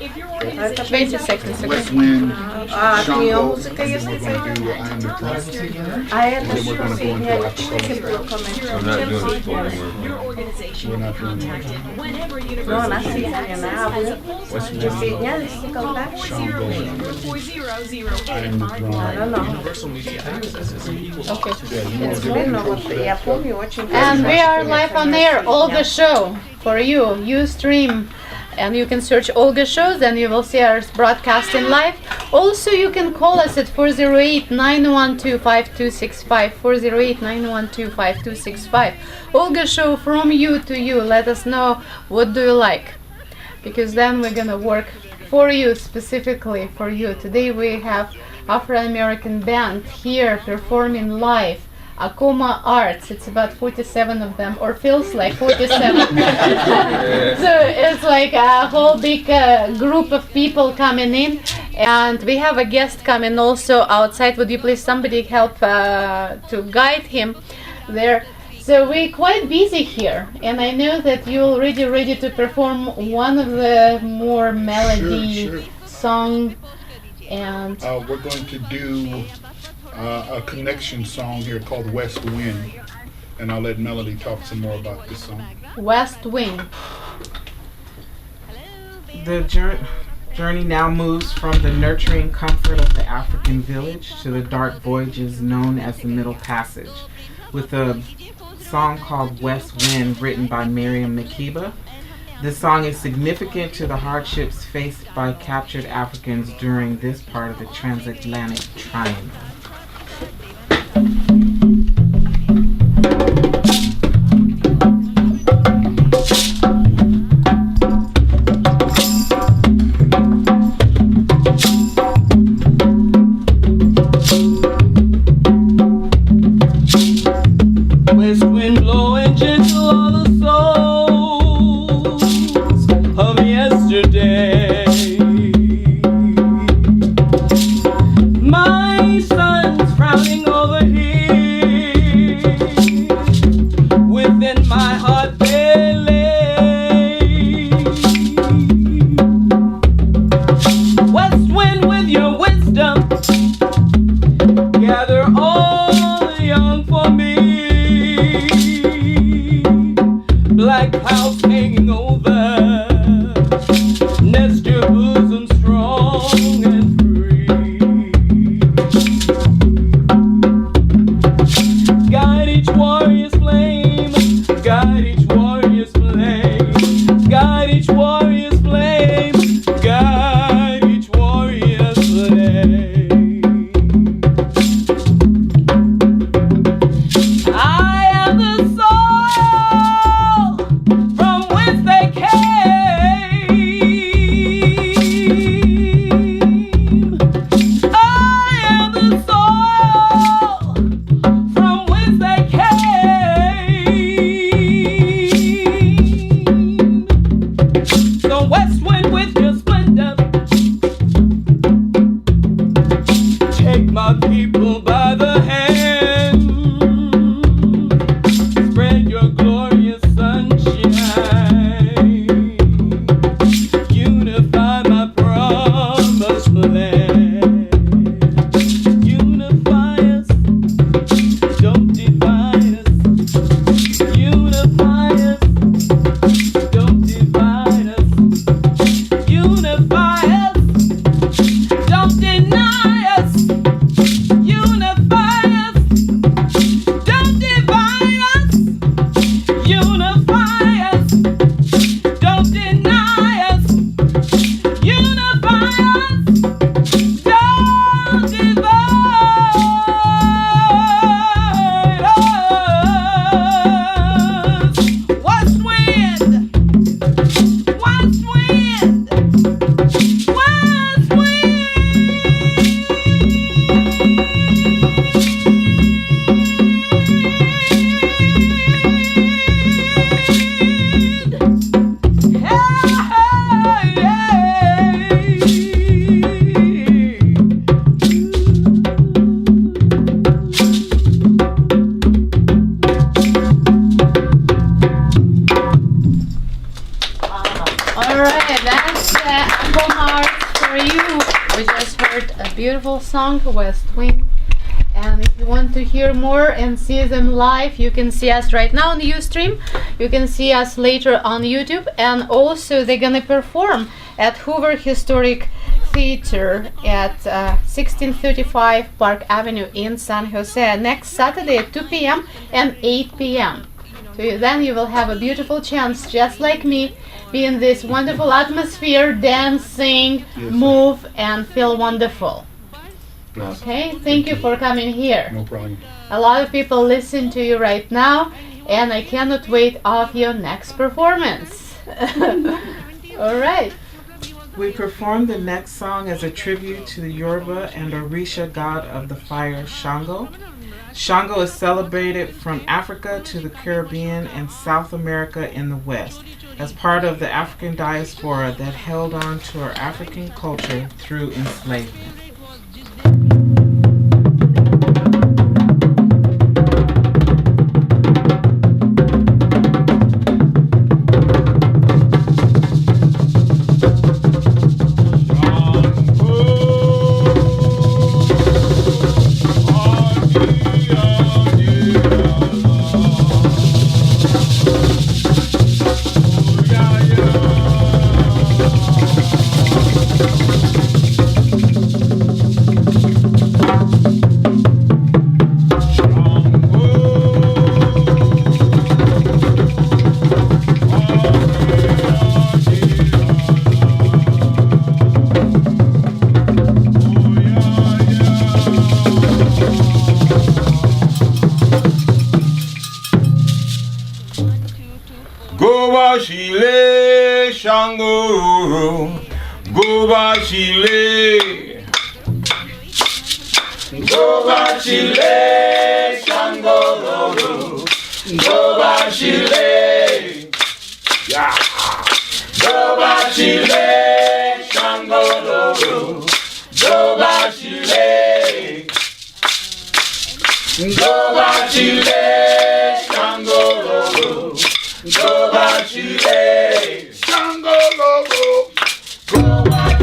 Speaker 2: 20 seconds, okay?
Speaker 1: Let's win.
Speaker 3: А от нее
Speaker 1: Shango.
Speaker 3: музыка,
Speaker 1: And then
Speaker 3: если
Speaker 1: we're going to do I Am the Drum.
Speaker 3: А это
Speaker 1: Then we're
Speaker 3: что
Speaker 1: going to go into
Speaker 3: соединяет
Speaker 1: acapella.
Speaker 3: чем блоками?
Speaker 1: We're not doing that.
Speaker 3: Ну, она соединена, а вы соединялись когда?
Speaker 1: Shango. I Am the Drum.
Speaker 3: I don't know.
Speaker 2: Okay.
Speaker 3: Блин, ну вот я помню очень.
Speaker 2: And we are live on air, Olga Show, for you. Ustream. And you can search Olga Shows, then you will see us broadcasting live. Also, you can call us at 408-912-5265, 408-912-5265. Olga Show from you to you. Let us know what do you like, because then we're gonna work for you, specifically for you. Today we have Afro-American band here performing live. Akoma Arts. It's about 47 of them, or feels like 47. So it's like a whole big group of people coming in, and we have a guest coming also outside. Would you please somebody help to guide him there? So we're quite busy here, and I know that you're already ready to perform one of the more melody.
Speaker 1: Sure.
Speaker 2: song, and
Speaker 1: We're going to do a connection song here called West Wind, and I'll let Melody talk some more about this song.
Speaker 2: West Wing.
Speaker 7: The journey now moves from the nurturing comfort of the African village to the dark voyages known as the Middle Passage, with a song called West Wind written by Miriam Makeba. This song is significant to the hardships faced by captured Africans during this part of the transatlantic triangle.
Speaker 9: West wind blowing gentle on the souls of yesterday. My son's frowning over here. Within my heart they lay. West wind with your wisdom, gather all the young for me. Black clouds hanging over, nest your bosom strong and free. Guide each warrior's flame, guide each warrior's flame, guide each warrior's flame, guide each warrior's flame. I am the soul from whence they came. I am the soul from whence they came. So west wind with your splendor, take my people by the hand. Spread your glorious sunshine. Unify my promised land. Unify us, don't divide us. Unify us, don't divide us. Unify us, don't deny us. Unify us, don't divide us. Unify us, don't deny us. Unify us, don't divide us. West wind, west wind, west wind.
Speaker 2: Alright, that's Akoma for you. We just heard a beautiful song, West Wing. And if you want to hear more and see them live, you can see us right now on the Ustream. You can see us later on YouTube. And also they're gonna perform at Hoover Historic Theater at 1635 Park Avenue in San Jose next Saturday at 2 p.m. and 8 p.m. So then you will have a beautiful chance, just like me, be in this wonderful atmosphere, dance, sing, move, and feel wonderful.
Speaker 1: Yes.
Speaker 2: Okay, thank you for coming here.
Speaker 1: No problem.
Speaker 2: A lot of people listen to you right now, and I cannot wait of your next performance. All right.
Speaker 7: We perform the next song as a tribute to the Yoruba and Orisha god of the fire, Shango. Shango is celebrated from Africa to the Caribbean and South America in the West as part of the African diaspora that held on to our African culture through enslavement.
Speaker 5: Shango, go Bachile. Go Bachile, Shango, go Bachile. Yeah. Go Bachile, Shango, go Bachile. Go Bachile, Shango, go Bachile, Shango, go Bachile,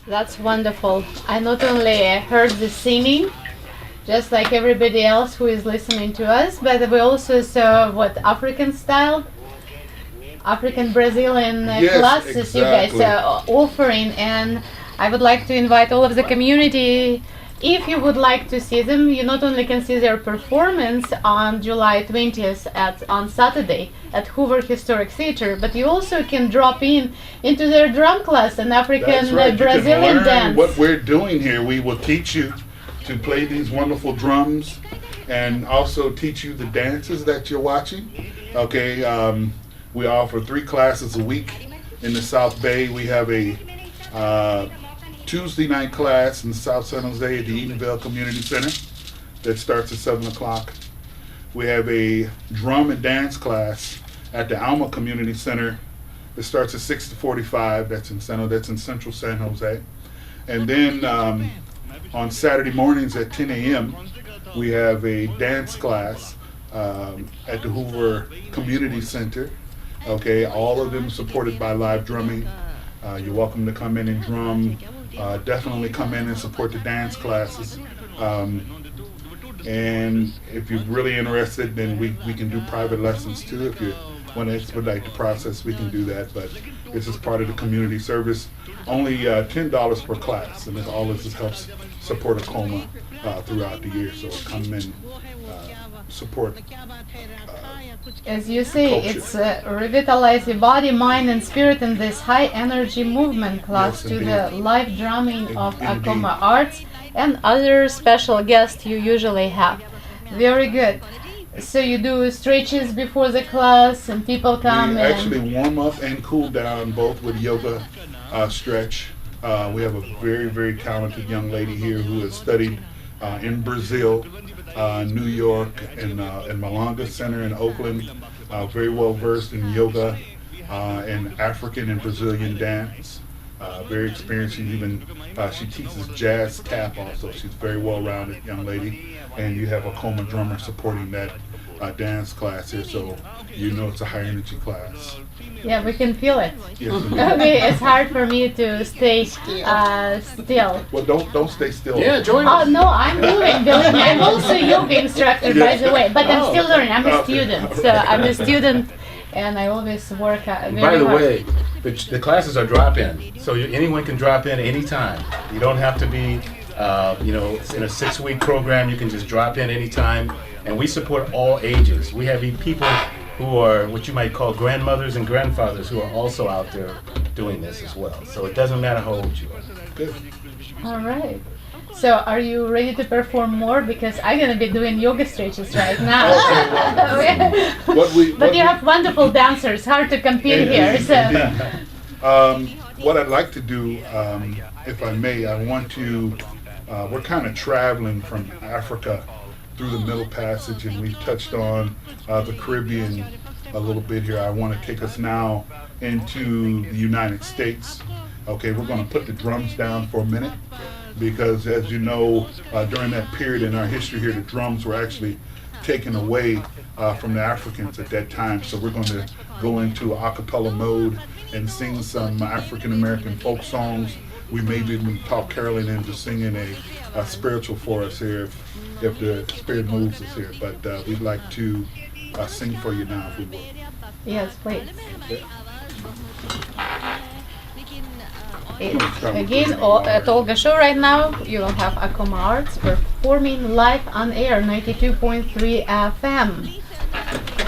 Speaker 2: That's wonderful. I not only heard the singing, just like everybody else who is listening to us, but we also saw what African style, African Brazilian
Speaker 1: Yes,
Speaker 2: classes you guys
Speaker 1: exactly.
Speaker 2: are offering, and I would like to invite all of the community. If you would like to see them, you not only can see their performance on July 20th on Saturday at Hoover Historic Theater, but you also can drop into their drum class, an African
Speaker 1: That's right. You can
Speaker 2: Brazilian
Speaker 1: learn
Speaker 2: dance.
Speaker 1: what we're doing here. We will teach you to play these wonderful drums and also teach you the dances that you're watching. Okay, we offer 3 classes a week in the South Bay. We have a Tuesday night class in South San Jose at the Edenville Community Center that starts at 7 o'clock. We have a drum and dance class at the Alma Community Center that starts at 6 to 45. That's in Central San Jose. And then on Saturday mornings at 10 a.m. we have a dance class at the Hoover Community Center. Okay, all of them supported by live drumming. You're welcome to come in and drum. Definitely come in and support the dance classes. And if you're really interested, then we can do private lessons too. If you want to expedite the process, we can do that. But This is part of the community service. Only $10 per class, and all this helps support Acoma throughout the year. So come and support.
Speaker 2: As you say,
Speaker 1: Culture.
Speaker 2: it's revitalize your body, mind, and spirit in this high energy movement class
Speaker 1: Yes,
Speaker 2: to
Speaker 1: indeed.
Speaker 2: the live drumming of
Speaker 1: Indeed.
Speaker 2: Acoma Arts and other special guests you usually have. Very good. So you do stretches before the class, and people come
Speaker 1: We
Speaker 2: and
Speaker 1: actually warm up and cool down both with yoga stretch. We have a very, very talented young lady here who has studied in Brazil, New York, and Malanga Center in Oakland. Very well versed in yoga and African and Brazilian dance. Very experienced. She teaches jazz tap also. She's a very well-rounded young lady. And you have a Acoma drummer supporting that dance class here, so you know it's a high energy class.
Speaker 2: yeah, we can feel it.
Speaker 1: Yes, indeed.
Speaker 2: Okay, it's hard for me to stay still.
Speaker 1: Well, don't stay still.
Speaker 4: Yeah, join
Speaker 2: Oh
Speaker 4: us.
Speaker 2: no, I'm doing. Believe me, I'm also a yoga instructor, by the way. But I'm
Speaker 4: Oh.
Speaker 2: still learning. I'm a
Speaker 1: Okay.
Speaker 2: student, so I'm a student, and I always work very
Speaker 4: By the
Speaker 2: hard.
Speaker 4: way, the classes are drop-in, so anyone can drop in anytime. You don't have to be, in a 6-week program. You can just drop in anytime, and we support all ages. We have people who are what you might call grandmothers and grandfathers who are also out there doing this as well. So it doesn't matter how old you are.
Speaker 1: Good.
Speaker 2: All right. So are you ready to perform more? Because I'm gonna be doing yoga stretches right now. But you have wonderful dancers. Hard to compete here. So
Speaker 1: What I'd like to do, if I may, I want to. We're kind of traveling from Africa through the Middle Passage, and we've touched on the Caribbean a little bit here. I want to take us now into the United States. Okay, we're going to put the drums down for a minute because, as you know, during that period in our history here, the drums were actually taken away from the Africans at that time. So we're going to go into a cappella mode and sing some African American folk songs. We may be able to talk Carolyn into singing a spiritual for us here if the Spirit moves us here. But we'd like to sing for you now, if we will.
Speaker 2: yes, please.
Speaker 1: Okay.
Speaker 2: Again, at Olga Show right now, you will have Acoma Arts performing live on air, 92.3 FM.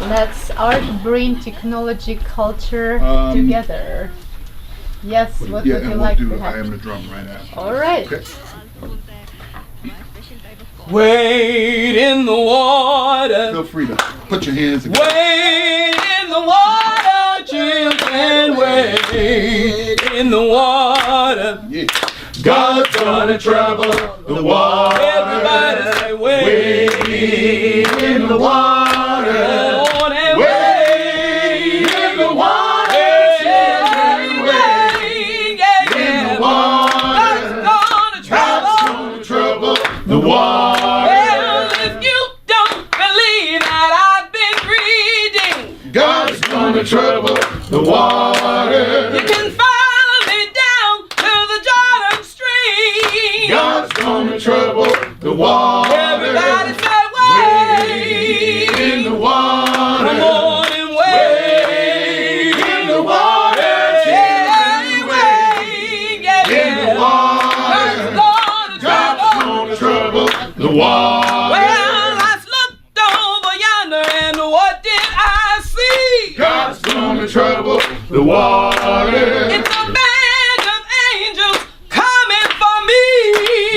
Speaker 2: Let's art, brain, technology, culture together. Yes, what
Speaker 1: Yeah,
Speaker 2: would you
Speaker 1: and
Speaker 2: like
Speaker 1: we'll
Speaker 2: to
Speaker 1: do I
Speaker 2: have?
Speaker 1: Am the Drum right after.
Speaker 2: All right.
Speaker 1: Okay.
Speaker 9: Wade in the water.
Speaker 1: Feel free to put your hands together.
Speaker 9: Wade in the water, children. Wade in the water.
Speaker 1: Yeah.
Speaker 8: God's gonna trouble the water.
Speaker 9: Everybody say wade
Speaker 8: in the water.
Speaker 9: on and
Speaker 8: Wade in the water. Children, wade in the water.
Speaker 9: God's
Speaker 8: God's gonna trouble the water.
Speaker 9: Well, if you don't believe that I've been reading,
Speaker 8: God's gonna trouble the water.
Speaker 9: you can follow me down to the Jordan stream.
Speaker 8: God's gonna trouble the water.
Speaker 9: Everybody say wade
Speaker 8: in the water.
Speaker 9: Come on and wade
Speaker 8: in the water.
Speaker 9: Yeah, wade, yeah,
Speaker 8: In the water.
Speaker 9: God's gonna trouble
Speaker 8: The water.
Speaker 9: Well, I looked over yonder and what did I see?
Speaker 8: God's gonna trouble the water.
Speaker 9: It's a band of angels coming for me.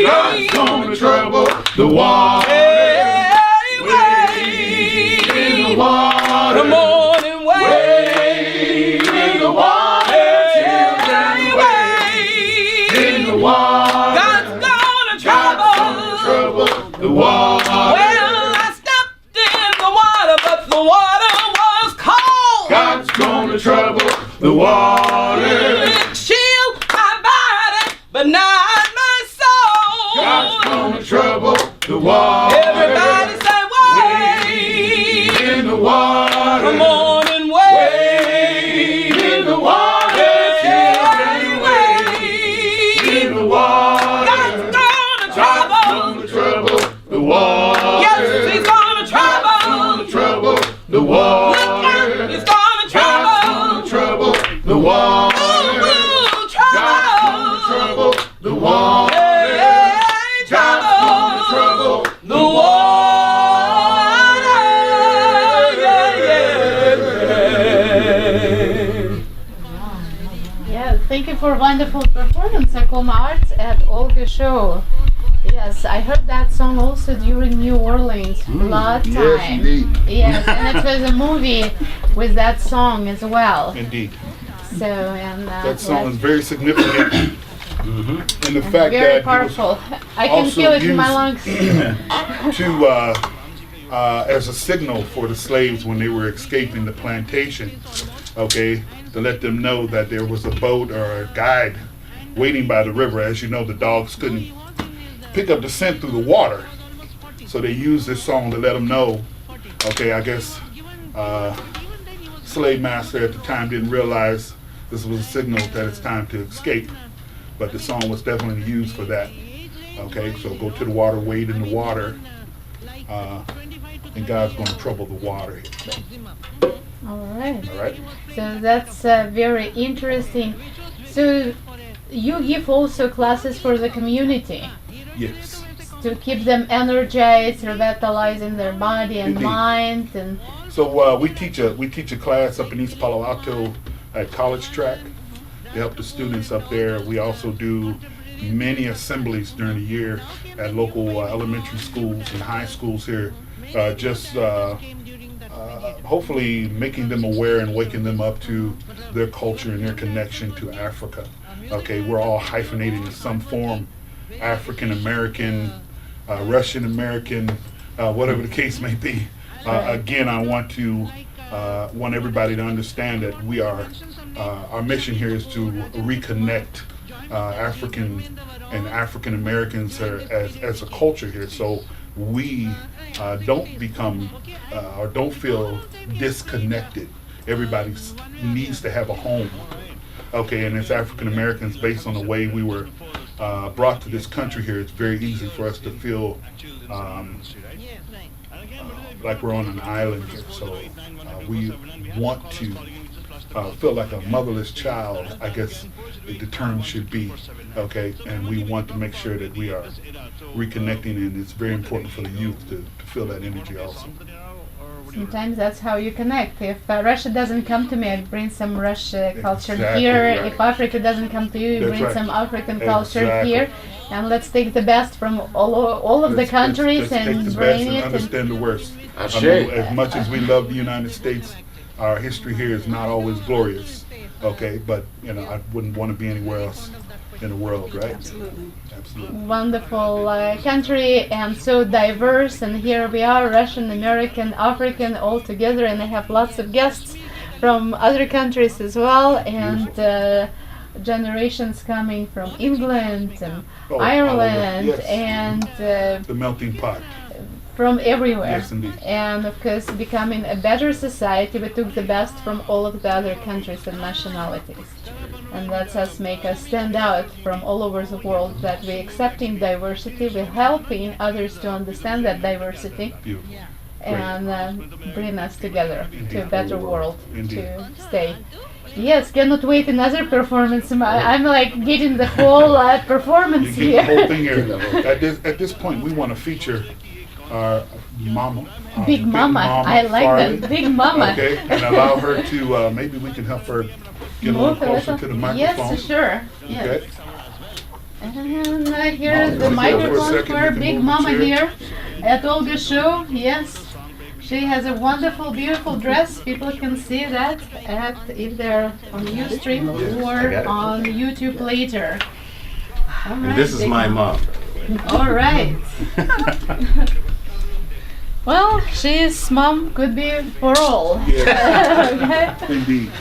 Speaker 8: God's gonna trouble the water.
Speaker 9: Hey, wade
Speaker 8: in the water.
Speaker 9: Come on and wade
Speaker 8: Wade in the water. Children, wade in the water.
Speaker 9: God's gonna trouble
Speaker 8: The water.
Speaker 9: Well, I stepped in the water, but the water was cold.
Speaker 8: God's gonna trouble the water.
Speaker 9: It chilled my body, but not my soul.
Speaker 8: God's gonna trouble the water.
Speaker 9: Everybody say wade
Speaker 8: in the water.
Speaker 9: Come on and wade
Speaker 8: in the water. Children, wade in the water.
Speaker 9: God's gonna trouble.
Speaker 8: Trouble the water.
Speaker 9: Yes, he's gonna trouble.
Speaker 8: Trouble the water.
Speaker 9: Look out, he's gonna trouble.
Speaker 8: Trouble the water.
Speaker 2: you for wonderful performance, Akoma Arts at Olga Show. Yes, I heard that song also during New Orleans last time.
Speaker 1: Yes, indeed.
Speaker 2: Yes, and it was a movie with that song as well.
Speaker 1: Indeed.
Speaker 2: So, and
Speaker 1: That song is very significant in the fact
Speaker 2: very
Speaker 1: that
Speaker 2: powerful. I can
Speaker 1: also
Speaker 2: feel it in my
Speaker 1: used-
Speaker 2: lungs.
Speaker 1: to as a signal for the slaves when they were escaping the plantation, okay, to let them know that there was a boat or a guide waiting by the river. As you know, the dogs couldn't pick up the scent through the water, so they used this song to let them know. Okay, I guess slave master at the time didn't realize this was a signal that it's time to escape, but the song was definitely used for that. Okay, so go to the water, wade in the water, and God's going to trouble the water.
Speaker 2: All right.
Speaker 1: All right.
Speaker 2: So that's very interesting. So you give also classes for the community
Speaker 1: Yes.
Speaker 2: to keep them energized, revitalizing their body and
Speaker 1: Indeed.
Speaker 2: mind, and
Speaker 1: So we teach a class up in East Palo Alto at College Track to help the students up there. We also do many assemblies during the year at local elementary schools and high schools here, hopefully making them aware and waking them up to their culture and their connection to Africa. Okay, we're all hyphenated in some form, African American, Russian American, whatever the case may be. Again, I want everybody to understand that we are our mission here is to reconnect African and African Americans as a culture here, so we don't become or don't feel disconnected. Everybody needs to have a home. Okay, and as African Americans, based on the way we were brought to this country here, it's very easy for us to feel like we're on an island here. So we want to feel like a motherless child, I guess the term should be. Okay, and we want to make sure that we are reconnecting, and it's very important for the youth to feel that energy also.
Speaker 2: sometimes that's how you connect. If Russia doesn't come to me, I bring some Russia culture
Speaker 1: Exactly
Speaker 2: here.
Speaker 1: right.
Speaker 2: If Africa doesn't come to you, you
Speaker 1: That's
Speaker 2: bring
Speaker 1: right.
Speaker 2: some African culture
Speaker 1: Exactly.
Speaker 2: here. And let's take the best from all of the countries
Speaker 1: Let's take
Speaker 2: and
Speaker 1: the best
Speaker 2: bring
Speaker 1: and
Speaker 2: it. And
Speaker 1: understand the worst.
Speaker 4: Ashe.
Speaker 1: As much as we love the United States, our history here is not always glorious. Okay, but I wouldn't want to be anywhere else in the world, right? Absolutely.
Speaker 2: wonderful country and so diverse, and here we are, Russian, American, African, all together, and I have lots of guests from other countries as well, and generations coming from England and
Speaker 1: Oh,
Speaker 2: Ireland,
Speaker 1: yes.
Speaker 2: and
Speaker 1: The melting pot.
Speaker 2: from everywhere.
Speaker 1: Yes, indeed.
Speaker 2: And of course, becoming a better society, we took the best from all of the other countries and nationalities. And that's us, make us stand out from all over the world, that we're accepting diversity, we're helping others to understand that diversity,
Speaker 1: Beautiful.
Speaker 2: and bring us together to a better world
Speaker 1: Indeed.
Speaker 2: to stay. Yes, cannot wait another performance. I'm like getting the whole performance
Speaker 1: You get the whole
Speaker 2: here.
Speaker 1: thing here. At this point, we want to feature our mama. our
Speaker 2: Big Mama, I like
Speaker 1: Farley,
Speaker 2: that. Big Mama.
Speaker 1: Okay, and allow her to, maybe we can help her get a little
Speaker 2: Move a
Speaker 1: closer
Speaker 2: little.
Speaker 1: to the microphone.
Speaker 2: Yes, sure. Yes.
Speaker 1: Okay.
Speaker 2: And here is the
Speaker 1: Mom, wanna go for a
Speaker 2: microphone
Speaker 1: second?
Speaker 2: for
Speaker 1: You can
Speaker 2: Big
Speaker 1: move the
Speaker 2: Mama
Speaker 1: chair.
Speaker 2: here at Olga Show. Yes, she has a wonderful, beautiful dress. People can see that if they're on Ustream or on YouTube later. All right,
Speaker 4: And this is
Speaker 2: Big
Speaker 4: my
Speaker 2: Mama.
Speaker 4: mom.
Speaker 2: All right. Well, she's mom could be for all.
Speaker 1: Yeah.
Speaker 2: Okay.
Speaker 1: Indeed.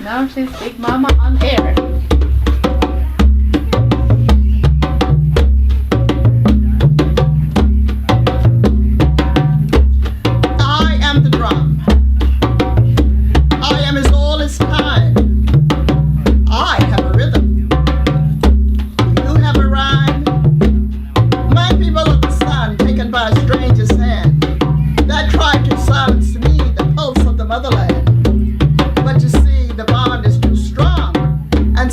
Speaker 2: Now she's Big Mama on air.
Speaker 10: I am the drum. I am as old as time. I have a rhythm. You have a rhyme. My people of the sun, taken by a stranger's hand, that tried to silence me, the pulse of the motherland. But you see, the bond is too strong, and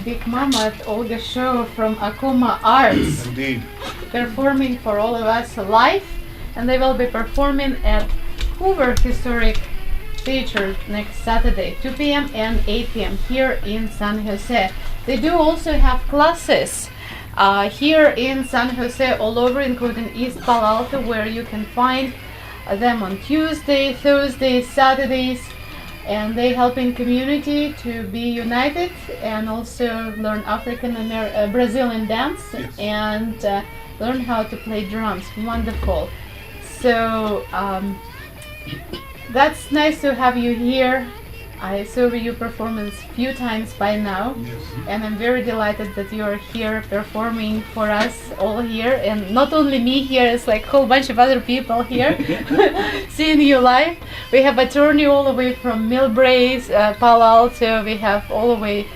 Speaker 2: Big Mama at Olga show from Akoma Arts,
Speaker 1: Indeed.
Speaker 2: performing for all of us live, and they will be performing at Hoover Historic Theater next Saturday, 2 p.m. and 8 p.m. here in San Jose. They do also have classes here in San Jose all over, including East Palo Alto, where you can find them on Tuesday, Thursdays, Saturdays, and they helping community to be united and also learn Brazilian dance.
Speaker 1: Yes.
Speaker 2: And learn how to play drums. Wonderful. So that's nice to have you here. I saw your performance a few times by now,
Speaker 1: Yes.
Speaker 2: and I'm very delighted that you're here performing for us all here, and not only me here, it's like a whole bunch of other people here seeing you live. We have attorney all the way from Millbrae, Palo Alto. We have all the way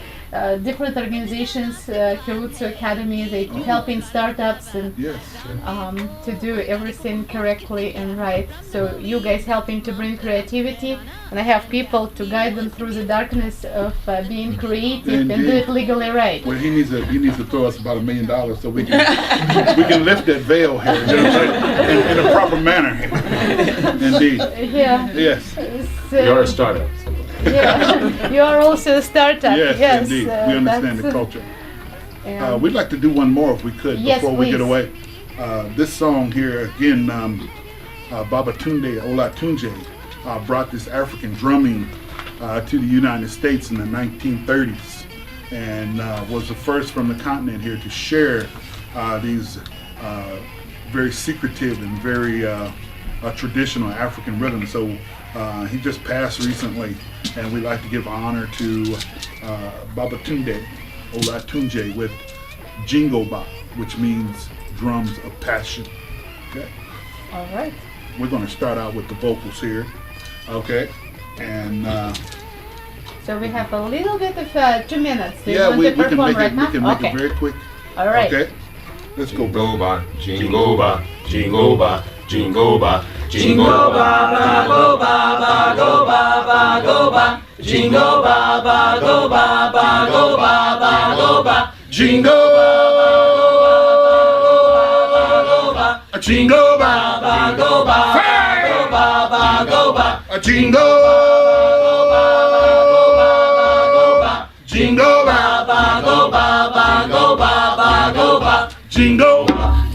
Speaker 2: different organizations, Hirutsu Academy, they helping startups and
Speaker 1: Yes.
Speaker 2: to do everything correctly and right. So you guys helping to bring creativity, and I have people to guide them through the darkness of being creative and do
Speaker 1: Indeed.
Speaker 2: it legally right.
Speaker 1: Well, he needs to throw us about $1 million so we can lift that veil here, you know what I'm saying? In a proper manner. Indeed.
Speaker 2: Yeah.
Speaker 1: Yes.
Speaker 2: So,
Speaker 4: You're a startup.
Speaker 2: yeah. You are also a startup.
Speaker 1: Yes, indeed. We understand the
Speaker 2: that's-
Speaker 1: culture.
Speaker 2: and-
Speaker 1: We'd like to do one more if we could
Speaker 2: Yes,
Speaker 1: before we get
Speaker 2: please.
Speaker 1: away. This song here, again, Babatunde Olatunji brought this African drumming to the United States in the 1930s and was the first from the continent here to share these very secretive and very traditional African rhythms. So he just passed recently, and we'd like to give honor to Babatunde Olatunji with Jingoba, which means drums of passion. Okay,
Speaker 2: All right.
Speaker 1: we're going to start out with the vocals here. Okay, and
Speaker 2: So we have a little bit of 2 minutes. Do you
Speaker 1: yeah,
Speaker 2: want
Speaker 1: we
Speaker 2: to
Speaker 1: can
Speaker 2: perform
Speaker 1: make
Speaker 2: right
Speaker 1: it.
Speaker 2: now?
Speaker 1: We can make
Speaker 2: Okay.
Speaker 1: it very quick.
Speaker 2: All right.
Speaker 1: Okay, let's go, bro.
Speaker 8: Jingoba, jingoba, jingoba, jingoba, jingoba,
Speaker 9: Go ba ba go ba ba go ba. Jingo ba ba go ba ba go ba ba go ba.
Speaker 1: Jingo, jingo,
Speaker 9: Ba ba go ba go ba ba go ba.
Speaker 1: jingo, jingo,
Speaker 9: Ba ba go ba ba go ba ba go ba.
Speaker 1: jingo,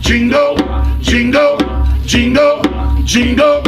Speaker 1: jingo, jingo, jingo, jingo.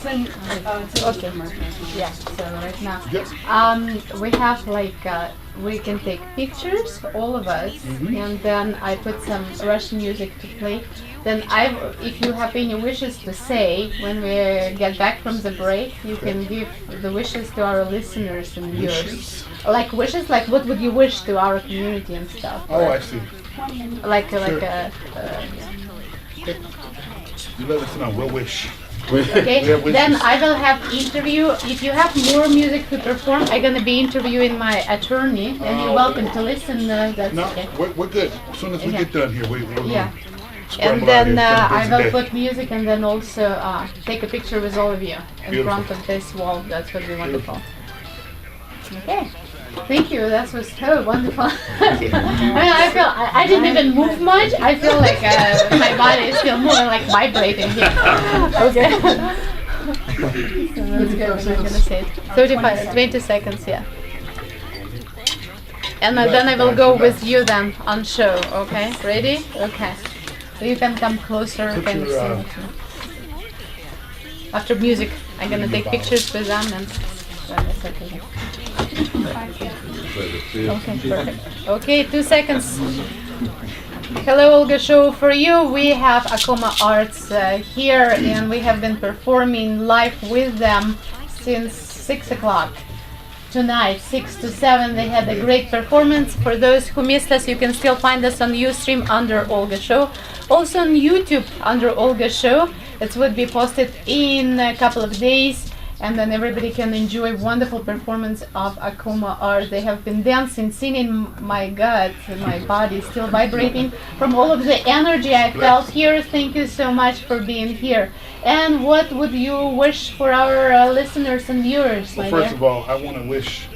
Speaker 2: Okay. Yeah. So right now,
Speaker 1: Yes.
Speaker 2: we have like we can take pictures, all of us, and then I put some Russian music to play. Then if you have any wishes to say when we get back from the break, you can give the wishes to our listeners and viewers. Like wishes, like what would you wish to our community and stuff?
Speaker 1: Oh, I see.
Speaker 2: Like
Speaker 1: Sure. You let us know. We'll wish.
Speaker 2: Okay,
Speaker 1: We have wishes.
Speaker 2: then I will have interview. If you have more music to perform, I'm gonna be interviewing my attorney, and you're welcome to listen. That's
Speaker 1: No,
Speaker 2: okay.
Speaker 1: we're good. As soon as we
Speaker 2: Yeah.
Speaker 1: get done here, we'll
Speaker 2: Yeah.
Speaker 1: scramble
Speaker 2: And
Speaker 1: out
Speaker 2: then
Speaker 1: here. It's been a
Speaker 2: I
Speaker 1: busy
Speaker 2: will
Speaker 1: day.
Speaker 2: put music and then also take a picture with all of you in
Speaker 1: Beautiful.
Speaker 2: front of this wall. That would be wonderful. Okay. Thank you. That was so wonderful. I feel I didn't even move much. I feel like my body is still moving, like vibrating here. Okay. So that's good. I'm not gonna say it. 20 seconds. Yeah. And then I will go with you then on show. Okay. Ready? Okay. So you can come closer. Can you see me? After music, I'm gonna take pictures with them and. Okay, perfect. Okay, 2 seconds. Hello, Olga Show. For you, we have Akoma Arts here, and we have been performing live with them since 6 o'clock. Tonight, 6 to 7, they had a great performance. For those who missed us, you can still find us on Ustream under Olga Show. Also on YouTube under Olga Show. It would be posted in a couple of days. And then everybody can enjoy wonderful performance of Akoma Art. They have been dancing, singing. My God, my body is still vibrating from all of the energy I felt here. Thank you so much for being here. And what would you wish for our listeners and viewers?
Speaker 1: Well, first of all, I want to wish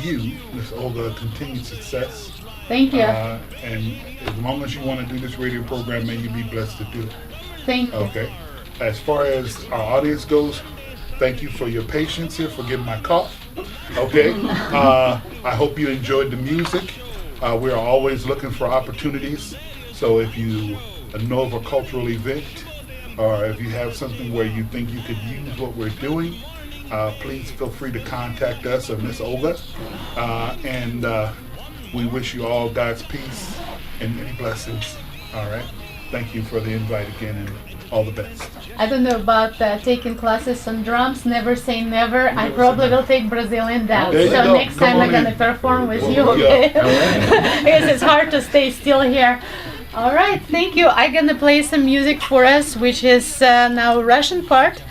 Speaker 1: you, Miss Olga, continued success.
Speaker 2: Thank you.
Speaker 1: And as long as you want to do this radio program, may you be blessed to do it.
Speaker 2: Thank you.
Speaker 1: Okay. As far as our audience goes, thank you for your patience here, forgive my cough. Okay. I hope you enjoyed the music. We are always looking for opportunities. So if you know of a cultural event, or if you have something where you think you could use what we're doing, please feel free to contact us or Miss Olga. And we wish you all God's peace and many blessings. All right. Thank you for the invite again, and all the best.
Speaker 2: I don't know about taking classes on drums. Never say never. I probably will take Brazilian dance.
Speaker 1: There you
Speaker 2: So
Speaker 1: go.
Speaker 2: next time
Speaker 1: Come
Speaker 2: I'm
Speaker 1: on
Speaker 2: gonna
Speaker 1: in.
Speaker 2: perform with you.
Speaker 1: Well,
Speaker 2: Okay?
Speaker 1: yeah.
Speaker 2: Because it's hard to stay still here. All right, thank you. I'm gonna play some music for us, which is now Russian part,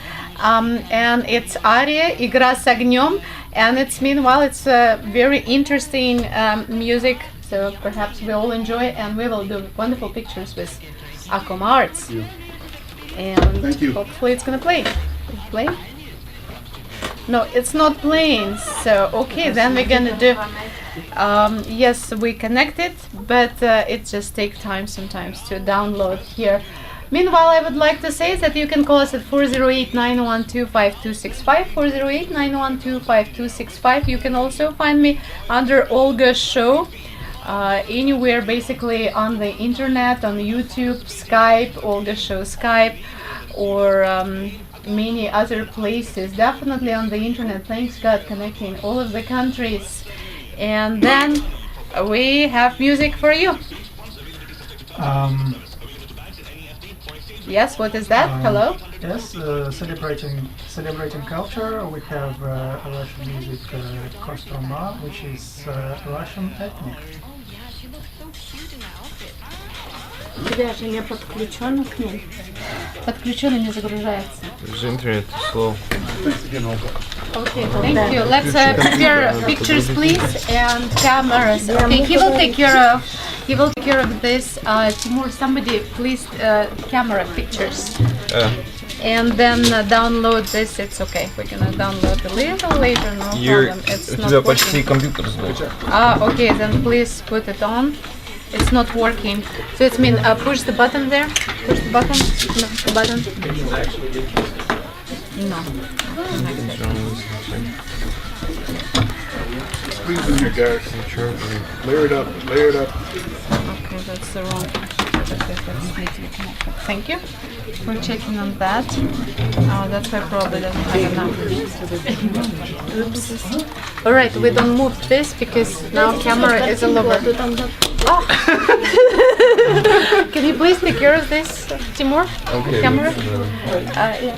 Speaker 2: and it's aria "Игра с огнем," and it's meanwhile it's very interesting music. So perhaps we all enjoy, and we will do wonderful pictures with Akoma Arts. And
Speaker 1: Thank you.
Speaker 2: hopefully it's gonna play. Play? No, it's not playing. So okay, then we're gonna do. Yes, we connected, but it just takes time sometimes to download here. Meanwhile, I would like to say that you can call us at 408-912-5265, 408-912-5265. You can also find me under Olga Show. Anywhere basically on the internet, on YouTube, Skype, Olga Show Skype, or many other places. Definitely on the internet. Thanks God, connecting all of the countries. And then we have music for you. Yes, what is that? Hello?
Speaker 6: Yes, celebrating culture. We have Russian music Kostroma, which is Russian ethnic.
Speaker 3: Тебя же не подключен к ним.
Speaker 2: Подключенный не загружается.
Speaker 11: Интернет slow.
Speaker 1: Thanks again, Olga.
Speaker 2: Okay, thank you. Let's prepare pictures, please, and cameras. Okay, he will take care of. He will take care of this. Timur, somebody, please, camera pictures. And then download this. It's okay. We're gonna download a little later. No problem. It's
Speaker 11: У
Speaker 2: not
Speaker 11: тебя
Speaker 2: working.
Speaker 11: почти компьютер сдох.
Speaker 2: Okay, then please put it on. It's not working. So it means push the button there. Push the button. No, the button. No.
Speaker 1: Squeeze in here, guys. Layer it up. Layer it up.
Speaker 2: Okay, that's the wrong. Okay, that's need to be connected. Thank you. We're checking on that. Oh, that's why probably doesn't have enough. Oops. Alright, we don't move this because now camera is all over. Oh. Can you please take care of this, Timur?
Speaker 11: Okay.
Speaker 2: Camera? Yeah.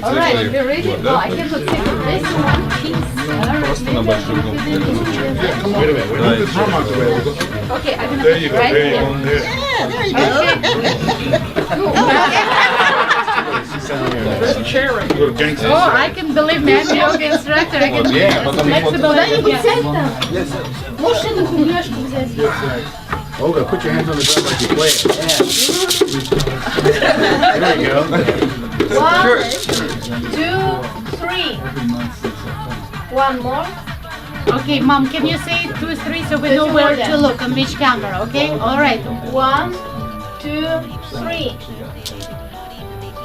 Speaker 2: Alright, you ready? Oh, I cannot take this one piece.
Speaker 11: Просто на большую кнопку.
Speaker 1: Wait a minute. Move this drum out the way.
Speaker 2: Okay, I'm gonna
Speaker 1: There you go.
Speaker 2: right
Speaker 1: There you
Speaker 2: here.
Speaker 1: go. There. Go to gangster.
Speaker 2: Oh, I can believe me, I'm a yoga instructor. I can be flexible.
Speaker 4: Olga, put your hands on the drum like you play it. There you go.
Speaker 2: 1, 2, 3. One more. Okay, Mom, can you say 2, 3 so we know where to look on which camera, okay? All right. 1, 2, 3.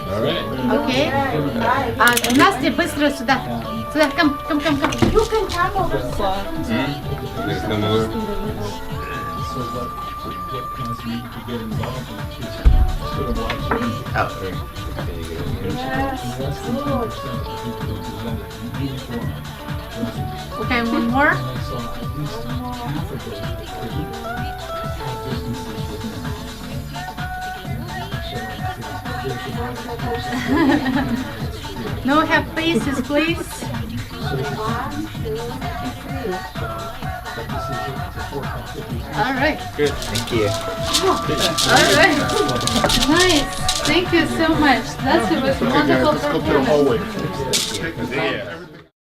Speaker 4: All right.
Speaker 2: Okay. Настя, быстро сюда. Сюда, come. You can come over.
Speaker 11: Здесь на мою.
Speaker 2: Okay, one more. No, have faces, please. All right.
Speaker 11: Good. Thank you.
Speaker 2: All right. Nice. Thank you so much. That was wonderful
Speaker 1: Let's go to the
Speaker 2: performance.
Speaker 1: hallway. Yeah.